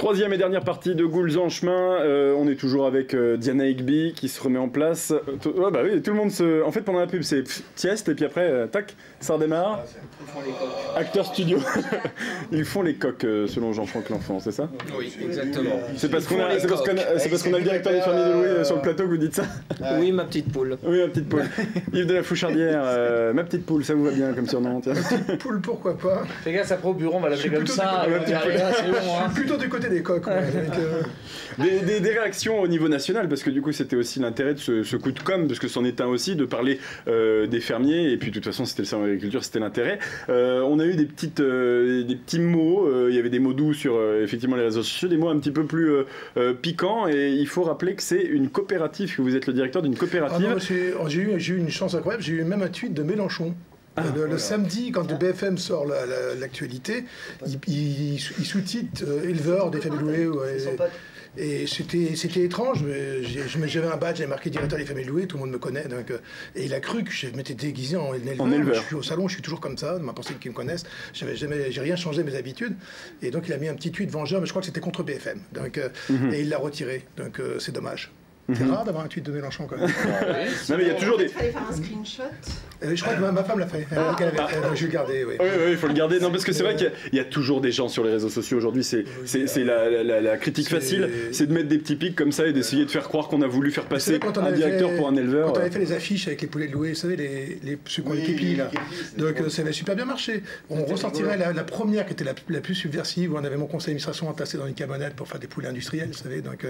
Troisième et dernière partie de Ghouls en chemin. On est toujours avec Diana Higby qui se remet en place. Bah oui, tout le monde se. En fait, pendant la pub, c'est tieste et puis après, tac, ça redémarre. Acteur studio. Ils font les coques selon Jean-Franck L'Enfant, c'est ça? Oui, exactement. C'est parce qu'on a le directeur des familles de Louis sur le plateau que vous dites ça? Oui, ma petite poule. Oui, ma petite poule. Yves de la Fouchardière, ma petite poule, ça vous va bien comme surnom? Ma petite poule, pourquoi pas? Fais gaffe, après au bureau, on va l'appeler comme ça. Je suis plutôt du côté des coques. Des réactions au niveau national, parce que du coup c'était aussi l'intérêt de ce coup de com', parce que c'en est un aussi, de parler des fermiers, et puis de toute façon c'était le salon de l'agriculture, c'était l'intérêt. On a eu des petits mots, il y avait des mots doux sur effectivement les réseaux sociaux, des mots un petit peu plus piquants, et il faut rappeler que c'est une coopérative, que vous êtes le directeur d'une coopérative. J'ai eu une chance incroyable, j'ai eu même un tweet de Mélenchon. Le samedi, quand le BFM sort l'actualité, il sous-titre éleveur des familles louées. Et c'était étrange. J'avais un badge, j'avais marqué directeur des familles louées, tout le monde me connaît. Donc, et il a cru que je m'étais déguisé en éleveur. Je suis au salon, je suis toujours comme ça, ma pensée qu'ils me connaissent. J'ai rien changé de mes habitudes. Et donc il a mis un petit tweet vengeur, mais je crois que c'était contre BFM. Donc, et il l'a retiré. Donc c'est dommage. C'est rare d'avoir un tweet de Mélenchon quand même. Non mais il y a toujours des... Il fallait faire un screenshot. Je crois que ma femme l'a fait. Je vais le garder, oui. Oui, il faut le garder. Non, parce que c'est vrai qu'il y a toujours des gens sur les réseaux sociaux aujourd'hui. C'est la critique facile, c'est de mettre des petits pics comme ça et d'essayer de faire croire qu'on a voulu faire passer un directeur pour un éleveur. Quand on avait fait les affiches avec les poulets loués, vous savez, ceux qui ont les képis là. Donc ça avait super bien marché. On ressortirait la première qui était la plus subversive, où on avait mon conseil d'administration entassé dans une camionnette pour faire des poulets industriels, vous savez. Donc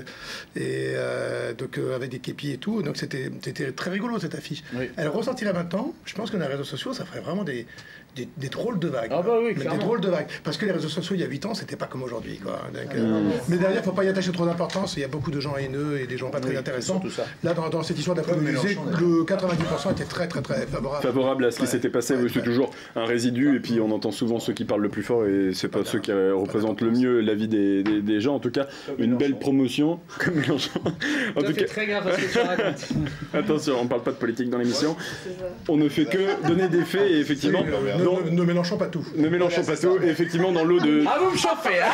avec des képis et tout, donc c'était très rigolo cette affiche. Oui. Elle ressortirait maintenant, je pense que dans les réseaux sociaux, ça ferait vraiment des drôles de vagues. Ah bah oui, clairement. Des drôles de vagues. Parce que les réseaux sociaux, il y a 8 ans, c'était pas comme aujourd'hui. Mais derrière, il ne faut pas y attacher trop d'importance, il y a beaucoup de gens haineux et des gens pas très intéressants. Là, dans cette histoire d'apologie, le 90% était très favorable. Favorable à ce qui s'était passé, c'est toujours un résidu, et puis on entend souvent ceux qui parlent le plus fort, et c'est pas ceux qui représentent le mieux la vie des gens. En tout cas, une belle promotion, comme Mélenchon. En tout cas, très grave à ce que tu racontes. Attention, on ne parle pas de politique dans l'émission. On ne fait que donner des faits, et effectivement... Ne mélangeons pas tout. Ne mélangeons pas tout, et effectivement, dans l'eau de... Ah, vous me chauffez, hein.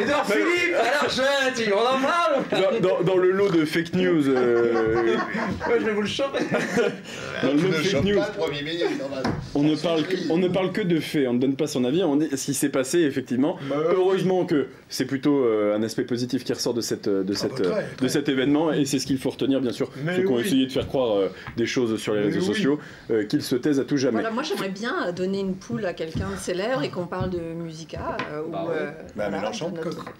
Edouard Philippe, alors je on en parle. Dans le lot de fake news... je vais vous le chauffer. Dans le lot de fake news, on ne parle que de faits, on ne donne pas son avis, on dit ce qui s'est passé, effectivement. Heureusement que c'est plutôt un aspect positif qui ressort de cet événement, et c'est ce qu'il faut retenir, bien sûr. Ceux qui ont essayé de faire croire des choses sur les réseaux sociaux, qu'ils se taisent à tout jamais. Voilà, moi j'aimerais bien donner une poule à quelqu'un de célèbre et qu'on parle de Musica. Mélenchon,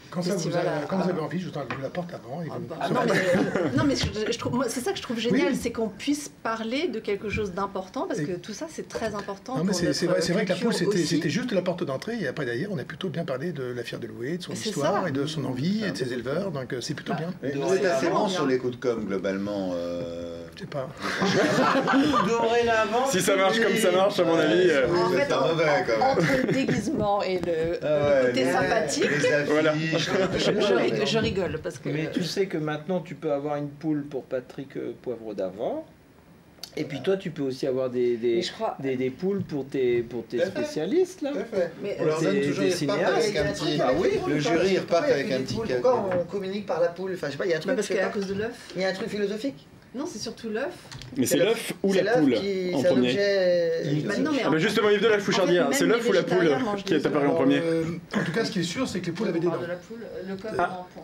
quand vous avez envie, je vous la porte avant. Non, mais c'est ça que je trouve génial, c'est qu'on puisse parler de quelque chose d'important, parce que tout ça c'est très important. Non, mais c'est vrai que la poule c'était juste la porte d'entrée, et après d'ailleurs on a plutôt bien parlé de la fière de Loué, de son histoire et de son envie et de ses éleveurs, donc c'est plutôt bien. Vous êtes assez bon sur les coups de com' globalement. Je sais pas. Dorénavant. Si ça marche comme ça marche, à mon avis. En fait, entre le déguisement et le côté sympathique, voilà. je rigole parce que. Mais tu sais que maintenant tu peux avoir une poule pour Patrick Poivre d'Avant. Et puis toi, tu peux aussi avoir des poules pour tes spécialistes là. Mais on leur donne toujours des cinéastes avec un petit. Ah oui, le jury repart avec un petit. Pourquoi on communique par la poule? Enfin, je sais pas, il y a un truc. Parce qu'à cause de l'œuf. Il y a un truc philosophique. Non, c'est surtout l'œuf. Mais c'est l'œuf ou la poule en premier? Justement, Yves de la Fouchardière, c'est l'œuf ou la poule qui est apparu en premier? En tout cas, ce qui est sûr, c'est que les poules avaient des dents.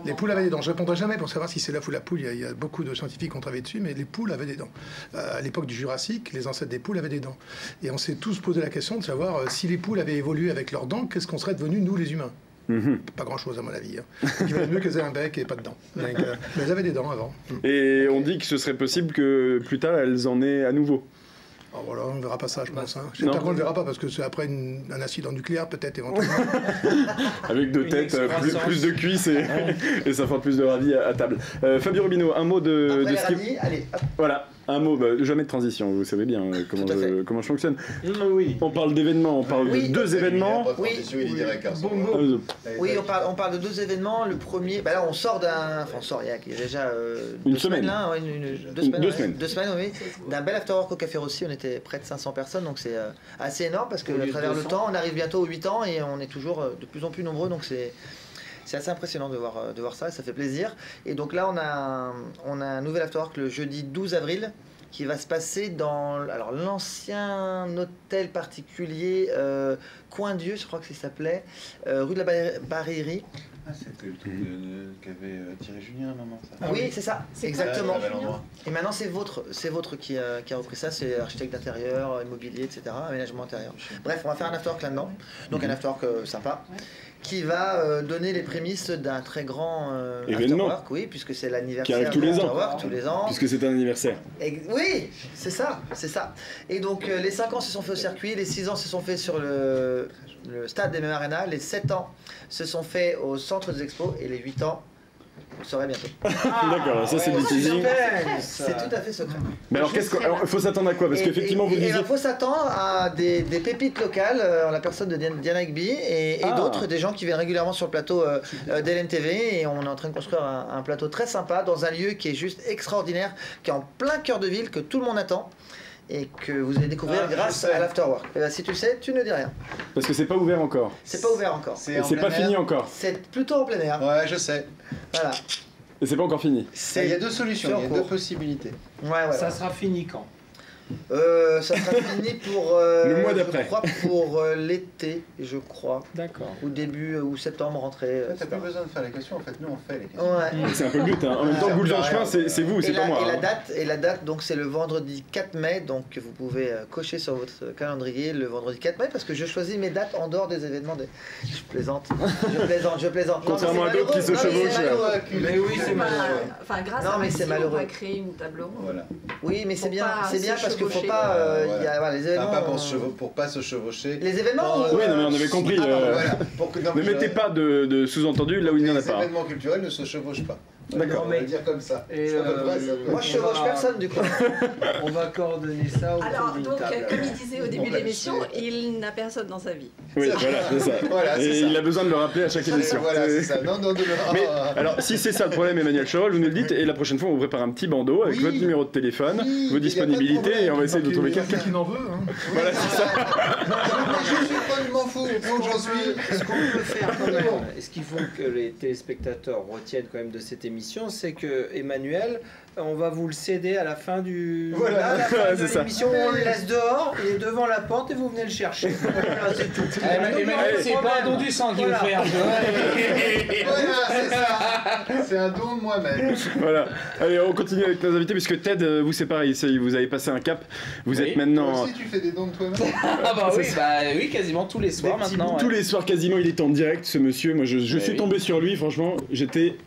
Les poules avaient des dents. Je ne répondrai jamais pour savoir si c'est l'œuf ou la poule. Il y a beaucoup de scientifiques qui ont travaillé dessus, mais les poules avaient des dents. À l'époque du Jurassique, les ancêtres des poules avaient des dents. Et on s'est tous posé la question de savoir si les poules avaient évolué avec leurs dents, qu'est-ce qu'on serait devenus, nous, les humains? Pas grand chose à mon avis. Il valait mieux qu'elles aient un bec et pas de dents. Mais elles avaient des dents avant. Et on dit que ce serait possible que plus tard elles en aient à nouveau. Oh, voilà, on ne verra pas ça, je pense. J'espère qu'on ne le verra pas parce que c'est après un accident nucléaire, peut-être éventuellement. Avec deux têtes, plus de cuisses et ça fera plus de ravis à table. Fabio Rubino, un mot de ce qui... Allez, hop. Voilà. Un mot, jamais de transition, vous savez bien comment je fonctionne. Oui. On parle d'événements, on parle de deux événements. Oui, on parle de deux événements. Le premier, là on sort il y a déjà une semaine. Deux semaines, oui. D'un bel after-work au Café Rossi, on était près de 500 personnes, donc c'est assez énorme parce que à travers le temps, on arrive bientôt aux 8 ans et on est toujours de plus en plus nombreux, donc C'est assez impressionnant de voir ça, ça fait plaisir. Et donc là, on a un nouvel afterwork le jeudi 12 avril qui va se passer dans l'ancien hôtel particulier Coin Dieu, je crois que ça s'appelait, rue de la Barillerie. Ah, c'était le truc qu'avait tiré Julien à un moment, ça. Oui, c'est ça, exactement. Quoi, et maintenant, c'est votre qui a repris ça, c'est architecte d'intérieur, immobilier, etc., aménagement intérieur. Bref, on va faire un afterwork là-dedans, donc un afterwork sympa, qui va donner les prémices d'un très grand événement. Afterwork, oui, puisque c'est l'anniversaire qui arrive tous les ans. Tous les ans. Puisque c'est un anniversaire. Oui, c'est ça. Et donc les 5 ans se sont faits au circuit, les 6 ans se sont faits sur le stade des MM Arena, les 7 ans se sont faits au centre des expos et les 8 ans, vous le saurez bientôt. D'accord, ça c'est du teasing. C'est tout à fait secret. Mais alors il faut s'attendre à quoi? Parce qu'effectivement vous disiez... Il faut s'attendre à des pépites locales, en la personne de Diana Egby et d'autres, des gens qui viennent régulièrement sur le plateau d'LNTV, et on est en train de construire un plateau très sympa dans un lieu qui est juste extraordinaire, qui est en plein cœur de ville, que tout le monde attend. Et que vous allez découvrir grâce à l'afterwork. Et ben, si tu le sais, tu ne dis rien. Parce que c'est pas ouvert encore. C'est pas ouvert encore. C'est pas fini encore. C'est plutôt en plein air. Ouais, je sais. Voilà. Et c'est pas encore fini. Il y a deux solutions, il y a deux possibilités. Ouais. Ça sera fini quand? Ça sera fini pour le mois d'après. Je crois pour l'été, je crois. D'accord. Ou début ou septembre, rentrée. T'as pas besoin de faire les questions, en fait, nous on fait les questions. Ouais. C'est un peu le but, hein. En même temps, boule dans le chemin, c'est vous, c'est pas moi. Et la date, donc c'est le vendredi 4 mai, donc vous pouvez cocher sur votre calendrier le vendredi 4 mai, parce que je choisis mes dates en dehors des événements. Je plaisante. Contrairement à d'autres qui se chevauchent. Mais oui, c'est malheureux. Enfin, grâce à Maxime, on va créer une table ronde. Voilà. Oui, mais c'est bien parce qu'il faut pas. Les événements. Pas pour pas se chevaucher. Les événements. Oui, non, mais on avait compris. Ne mettez pas de sous-entendu là où il n'y en a pas. Les événements culturels ne se chevauchent pas. D'accord. On va le dire comme ça. Et moi, je chevauche personne du coup. On va coordonner ça autour d'une table. Alors, comme il disait au début de l'émission, il n'a personne dans sa vie. Oui, voilà, c'est ça. Voilà, et il a besoin de le rappeler à chaque émission. Voilà, c'est ça. Non, Mais alors, si c'est ça le problème, Emmanuel Charol, vous nous le dites, et la prochaine fois, on vous prépare un petit bandeau avec votre numéro de téléphone, vos disponibilités, et on va essayer de trouver quelqu'un qui n'en veut. Voilà, c'est ça. Je m'en fous, où j'en suis. Ce qu'on peut faire quand même, et ce qu'il faut que les téléspectateurs retiennent quand même de cette émission, c'est que Emmanuel, on va vous le céder à la fin du. Voilà, à la fin de c'est l'émission, on le laisse dehors, il est devant la porte et vous venez le chercher. Voilà, c'est tout. Emmanuel, c'est pas un don du sang qu'il veut faire. Voilà, c'est ça. C'est un don de moi-même. Voilà. Allez, on continue avec nos invités, puisque Ted, vous c'est pareil, vous avez passé un cap. Vous êtes maintenant. Toi aussi, tu fais des dons de toi-même. Ah oui, quasiment tous les soirs maintenant. Tous les soirs quasiment, il est en direct, ce monsieur. Moi, je suis tombé sur lui, franchement, j'étais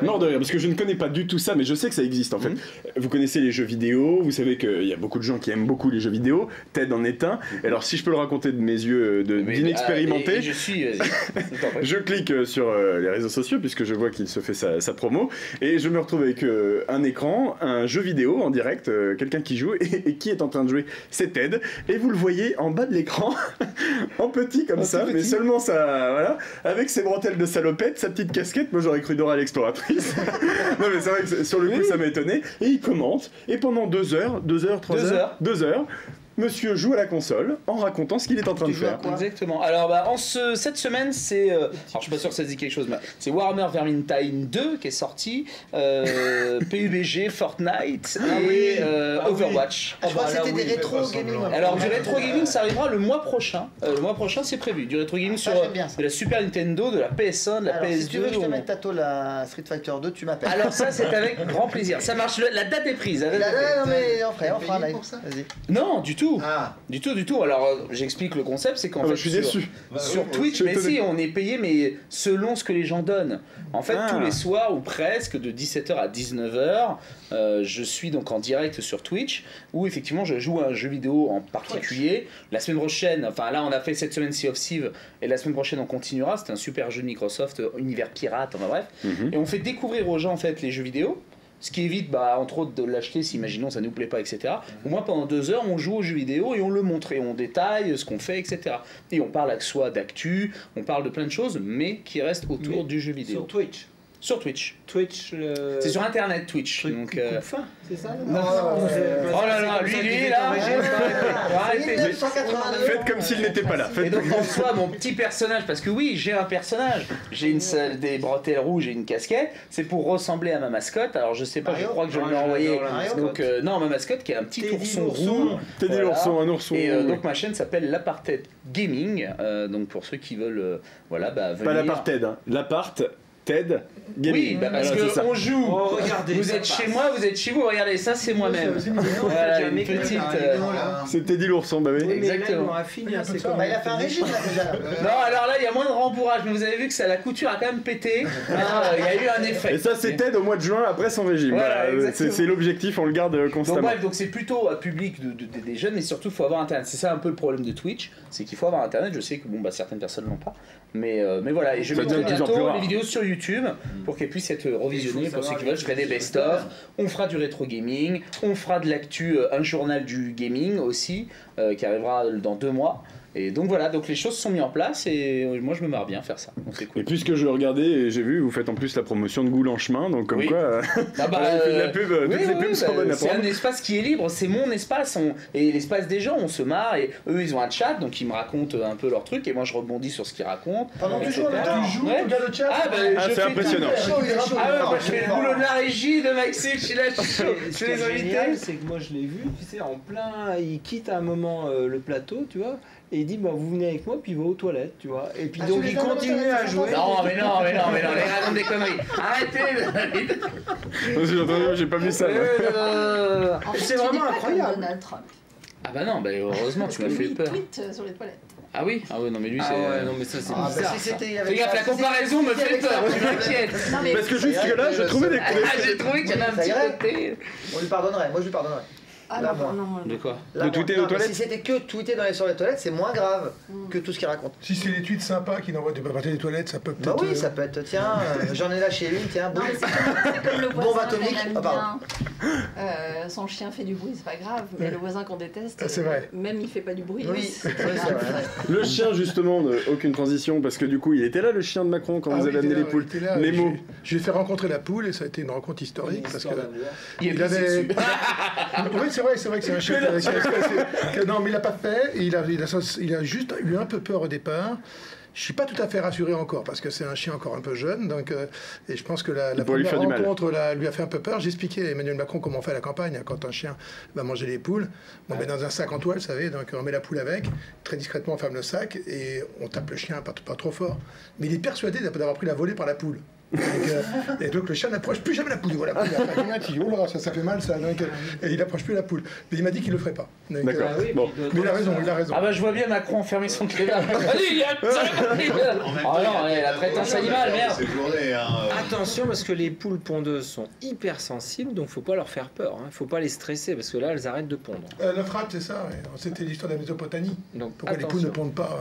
mort de rire, parce que je ne connais pas du tout ça, mais je sais que ça existe en fait. Vous connaissez les jeux vidéo, vous savez qu'il y a beaucoup de gens qui aiment beaucoup les jeux vidéo, Ted en est un. Alors si je peux le raconter de mes yeux d'inexpérimenté, je clique sur les réseaux sociaux, puisque je vois qu'il se fait sa promo, et je me retrouve avec un écran, un jeu vidéo en direct, quelqu'un qui joue, et qui est en train de jouer, c'est Ted, et vous le voyez en bas de l'écran, en petit comme ça, mais seulement ça, voilà, avec ses bretelles de salopette, sa petite casquette, moi j'aurais cru Dora l'exploratrice. Non mais c'est vrai que sur le coup ça m'a étonné, et il commente, et pendant 2 heures, monsieur joue à la console en racontant ce qu'il est en train de faire. Exactement. Alors cette semaine c'est, alors je suis pas sûr que ça dit quelque chose, mais c'est Warhammer Vermintide 2 qui est sorti, PUBG, Fortnite et Overwatch. Je crois que c'était des rétro gaming. Alors du rétro gaming ça arrivera le mois prochain. Le mois prochain c'est prévu. Du rétro gaming sur de la Super Nintendo, de la PS1, de la PS2. Si tu veux que je te mette Tato la Street Fighter 2, tu m'appelles. Alors ça c'est avec grand plaisir. Ça marche. La date est prise. Non mais on fera un live. Vas-y. Non du tout. Ah. Du tout. Alors j'explique le concept, c'est qu'en fait je suis déçu. Sur Twitch, mais si on est payé, mais selon ce que les gens donnent. En fait, tous les soirs ou presque de 17h à 19h, je suis donc en direct sur Twitch où effectivement je joue à un jeu vidéo en particulier. La semaine prochaine, enfin là on a fait cette semaine Sea of Thieves et la semaine prochaine on continuera. C'est un super jeu de Microsoft, univers pirate, enfin bref. Et on fait découvrir aux gens en fait les jeux vidéo. Ce qui évite, entre autres, de l'acheter si, imaginons, ça nous plaît pas, etc. Au moins, pendant 2 heures, on joue aux jeux vidéo et on le montre et on détaille ce qu'on fait, etc. Et on parle soit d'actu, on parle de plein de choses, mais qui restent autour du jeu vidéo. Sur Twitch. Sur Twitch. Twitch. C'est sur internet Twitch. Donc, fin, c'est ça non. Oh là là, lui là. Faites comme s'il n'était pas là. Et donc en soi, mon petit personnage, parce que oui, j'ai un personnage. J'ai des bretelles rouges et une casquette. C'est pour ressembler à ma mascotte. Alors je sais pas, je crois que je lui ai envoyé. Donc non, ma mascotte qui est un petit ourson roux. Teddy l'ourson, un ourson. Et donc ma chaîne s'appelle l'Apartheid Gaming. Donc pour ceux qui veulent, voilà, bah venir. Pas l'Apartheid, l'Apart. Ted Gaming. Oui, parce qu'on joue. Oh, regardez, vous êtes chez moi, vous êtes chez vous. Regardez, ça c'est moi-même. Voilà, une petite. C'est Teddy l'ourson, bah oui. Exactement. Il a fait un régime là déjà. Non, alors là il y a moins de rembourrage, mais vous avez vu que la couture a quand même pété. Il y a eu un effet. Et ça c'est Ted au mois de juin après son régime. Voilà, c'est l'objectif, on le garde constamment. Donc bref, donc c'est plutôt à public des jeunes, mais surtout il faut avoir internet. C'est ça un peu le problème de Twitch, c'est qu'il faut avoir internet. Je sais que bon bah certaines personnes l'ont pas, mais voilà. Et je vais bientôt les vidéos sur YouTube pour qu'elles puissent être revisionnées pour ceux qui veulent. Je ferai des best-of, on fera du rétro gaming, on fera de l'actu, un journal du gaming aussi qui arrivera dans 2 mois. Et donc voilà, donc les choses sont mises en place et moi je me marre bien à faire ça. Donc c'est cool. Et puisque je regardais et j'ai vu, vous faites en plus la promotion de Goule en chemin, donc comme quoi, la pub, toutes les pubs sont bonnes à prendre. C'est un espace qui est libre, c'est mon espace, et l'espace des gens, on se marre, et eux ils ont un chat, donc ils me racontent un peu leur truc, et moi je rebondis sur ce qu'ils racontent. Pendant que tu joues, tu regardes le chat. C'est impressionnant. Moi je fais le boulot de la régie de Maxime, je suis là, je suis les invités. C'est que moi je l'ai vu, tu sais, en plein, il quitte à un moment le plateau, tu vois. Et il dit bah vous venez avec moi puis il va aux toilettes, tu vois. Et puis donc il continue à jouer. Non mais non, les racontent des conneries. Arrêtez. J'ai pas vu ça. C'est vraiment incroyable. Donald Trump. Ah bah non, bah heureusement tu m'as fait peur. Il tweet sur les toilettes. Ah oui, non mais lui c'est. Ah ouais, non mais ça c'est bizarre. Fais gaffe, la comparaison me fait peur, tu m'inquiètes. Parce que jusque là, je trouvais des. J'ai trouvé qu'il y avait un petit côté. On lui pardonnerait, moi je lui pardonnerais. Ah là, non. De quoi? De tweeter aux toilettes? Si c'était que tweeter sur les toilettes, c'est moins grave que tout ce qu'il raconte. Si c'est des tweets sympas qui n'envoient pas partir des toilettes, ça peut peut-être. Bah oui, ça peut être, tiens, j'en ai lâché une, tiens, bon. C'est comme le voisin bombe atomique. Son chien fait du bruit, c'est pas grave, mais le voisin qu'on déteste, c'est vrai. Même il fait pas du bruit. Oui, c'est vrai. Le chien, justement, aucune transition, parce que du coup, il était là, le chien de Macron, quand vous avez amené les poules. Nemo. Je lui ai fait rencontrer la poule et ça a été une rencontre historique parce que. Il avait. Oui, c'est vrai que c'est un chien. Non, mais il l'a pas fait. Il a juste eu un peu peur au départ. Je suis pas tout à fait rassuré encore parce que c'est un chien encore un peu jeune, donc et je pense que la première rencontre lui a fait un peu peur. J'expliquais à Emmanuel Macron comment on fait à la campagne quand un chien va manger les poules. On met dans un sac en toile, vous savez, donc on met la poule avec, très discrètement on ferme le sac et on tape le chien pas trop fort. Mais il est persuadé d'avoir pris la volée par la poule. Et donc le chien n'approche plus jamais la poule. Voilà, il dit, oh là, ça fait mal ça. Donc, et il n'approche plus la poule. Mais il m'a dit qu'il le ferait pas. D'accord. Bon. Mais il a raison. Ah bah je vois bien Macron enfermer son clé. Oh non, la traitance animale, merde. Attention parce que les poules pondeuses sont hyper sensibles, donc faut pas leur faire peur. Faut pas les stresser parce que là elles arrêtent de pondre. L'Euphrate, c'est ça. Ouais. C'était l'histoire de la Mésopotamie. Donc, pourquoi les poules ne pondent pas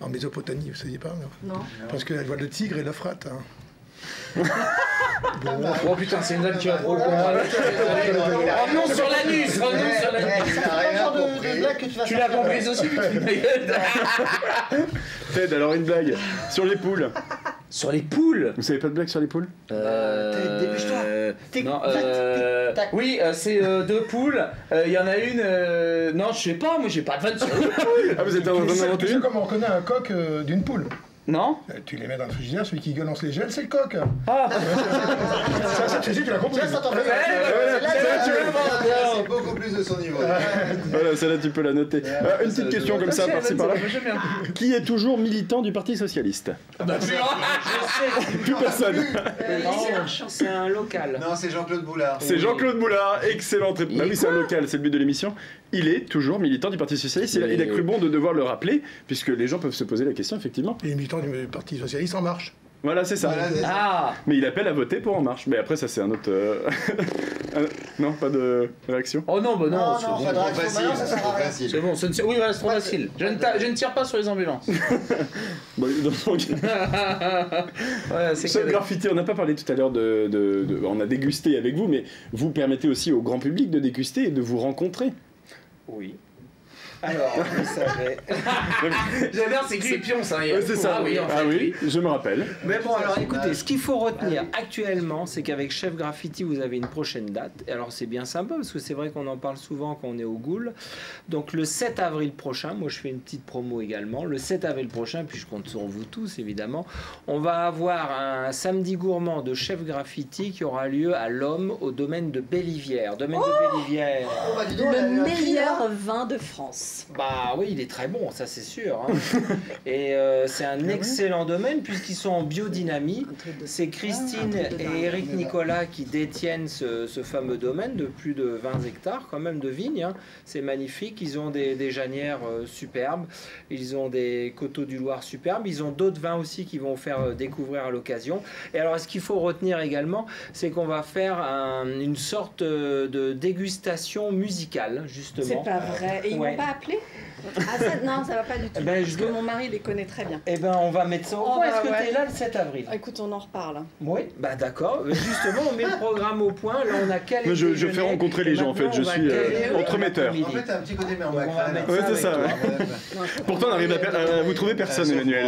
en Mésopotamie, vous ne saviez pas? Non. Parce qu'elles voient le tigre et l'Euphrate. Oh putain, c'est une vanne qui va trop loin. Revenons sur l'anus. Tu l'as comprise aussi, putain. Ted, alors une blague sur les poules. Sur les poules? Vous savez pas de blague sur les poules? Dépêche-toi. Non, oui, c'est 2 poules. Il y en a une. Non, je sais pas, moi j'ai pas de vanne sur les poules. Ah, vous êtes en train d'inventer? Tu sais comment on reconnaît un coq d'une poule? Non? Tu les mets dans le frigidaire, celui qui gueule, on se les gèle, c'est le coq. Ah! Ça, tu l'as compris. Ça t'en fait. C'est beaucoup plus de son niveau. Voilà, celle-là, tu peux la noter. Une petite question comme ça, par-ci par-là. Qui est toujours militant du Parti Socialiste? Plus personne. C'est un local. Non, c'est Jean-Claude Boulard. C'est Jean-Claude Boulard, excellente réponse. Bah oui, c'est un local, c'est le but de l'émission. Il est toujours militant du Parti Socialiste. Il a cru bon de devoir le rappeler, puisque les gens peuvent se poser la question, effectivement. Il est militant du Parti Socialiste En Marche. Voilà, c'est ça. Ah. Mais il appelle à voter pour En Marche. Mais après, ça, c'est un autre. Non, pas de réaction. Oh non, bah non. Non, C'est trop facile. C'est bon, oui, voilà, c'est trop facile. Je ne tire pas sur les ambulances. Bon, sur le graffiti, on n'a pas parlé tout à l'heure on a dégusté avec vous, mais vous permettez aussi au grand public de déguster et de vous rencontrer. Oui. Alors, vous savez. J'adore, c'est que les pionces. Hein, c'est ça, oui, je me rappelle. Mais bon, alors écoutez, ce qu'il faut retenir actuellement, c'est qu'avec Chef Graffiti, vous avez une prochaine date. Et alors, c'est bien sympa, parce que c'est vrai qu'on en parle souvent quand on est au Ghoul. Donc, le 7 avril prochain, moi je fais une petite promo également. Le 7 avril prochain, puis je compte sur vous tous, évidemment, on va avoir un samedi gourmand de Chef Graffiti qui aura lieu à l'Homme, au domaine de Bellivière. Domaine de Bellivière. Le meilleur vin de France. Bah oui, il est très bon, ça c'est sûr. Hein. Et c'est un excellent domaine puisqu'ils sont en biodynamie. C'est Christine et Eric Nicolas qui détiennent ce fameux domaine de plus de 20 hectares quand même de vignes. Hein. C'est magnifique. Ils ont des janières superbes. Ils ont des coteaux du Loir superbes. Ils ont d'autres vins aussi qui vont faire découvrir à l'occasion. Et alors, ce qu'il faut retenir également, c'est qu'on va faire une sorte de dégustation musicale, justement. C'est pas vrai. Et ils m'ont pas appelé? Ah ça, non, ça va pas du tout. Parce que mon mari les connaît très bien. Eh ben, on va mettre ça au point. Est-ce que tu es là le 7 avril? Écoute, on en reparle. Oui, bah d'accord. Justement, on met le programme au point. Là, on a calé. Je fais rencontrer les gens, en fait. Je suis entremetteur. En fait, un petit côté, mais on va ouais, c'est ça. Pourtant, on arrive à vous trouver personne, Emmanuel.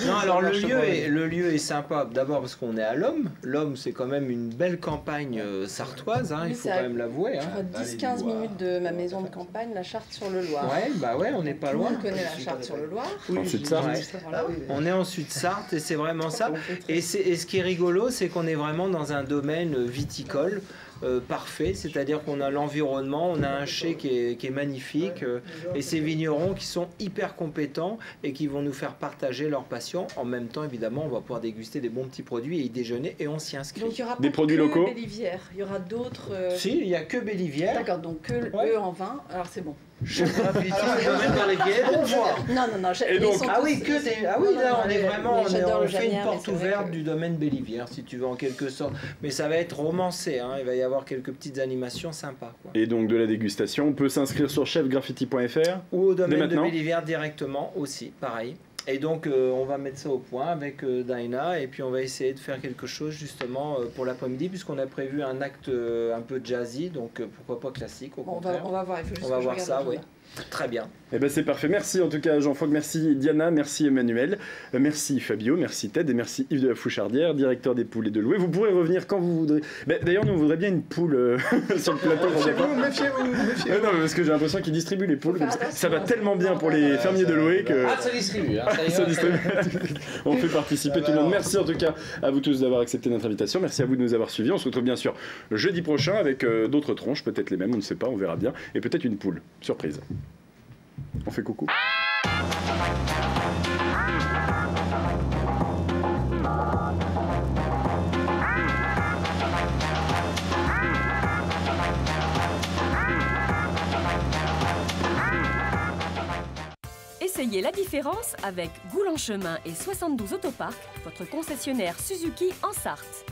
Non, alors le lieu est sympa. D'abord parce qu'on est à l'Homme. L'Homme, c'est quand même une belle campagne sartoise. Hein, il faut quand même l'avouer. Je crois 10-15 minutes de ma maison de campagne, la Charte-sur-le-Loir. Ouais, bah ouais, on n'est pas loin. On connaît la Charte-sur-le-Loir. En Sud-Sarthe. On est en Sud-Sarthe et c'est vraiment ça. Et ce qui est rigolo, c'est qu'on est vraiment dans un domaine viticole. Parfait, c'est-à-dire qu'on a l'environnement, on a un chai qui est magnifique et ces vignerons qui sont hyper compétents et qui vont nous faire partager leur passion. En même temps, évidemment, on va pouvoir déguster des bons petits produits et y déjeuner et on s'y inscrit. Donc il y aura des pas produits que locaux. Bellivière, il y aura d'autres. Si, il n'y a que Bellivière. D'accord, donc que eux en vin, alors c'est bon. Chef Graffiti, domaine Bellivière, on voit. Non, et donc, là on est vraiment, on fait une porte ouverte du domaine Bellivière, si tu veux, en quelque sorte. Mais ça va être romancé, hein. Il va y avoir quelques petites animations sympas. Quoi. Et donc de la dégustation, on peut s'inscrire sur chefgraffiti.fr ou au domaine de Bellivière directement aussi, pareil. Et donc on va mettre ça au point avec Dinah et puis on va essayer de faire quelque chose justement pour l'après-midi puisqu'on a prévu un acte un peu jazzy, donc pourquoi pas classique au contraire. On va voir, il faut juste on va voir ça, oui. Très bien. Eh ben c'est parfait. Merci en tout cas Jean-Fogg, merci Diana, merci Emmanuel, merci Fabio, merci Ted et merci Yves de la Fouchardière, directeur des poules et de louer. Vous pourrez revenir quand vous voudrez. D'ailleurs, nous on voudrait bien une poule sur le plateau. Méfiez-vous. Non, mais parce que j'ai l'impression qu'ils distribuent les poules. Ça va tellement bien pour les fermiers de louer que. Ah, ça distribue. Hein, ça distribue. On fait participer tout le monde. Merci en tout cas à vous tous d'avoir accepté notre invitation. Merci à vous de nous avoir suivis. On se retrouve bien sûr jeudi prochain avec d'autres tronches, peut-être les mêmes, on ne sait pas, on verra bien. Et peut-être une poule. Surprise. On fait coucou. Essayez la différence avec Ghoul en chemin et 72 Autopark, votre concessionnaire Suzuki en Sarthe.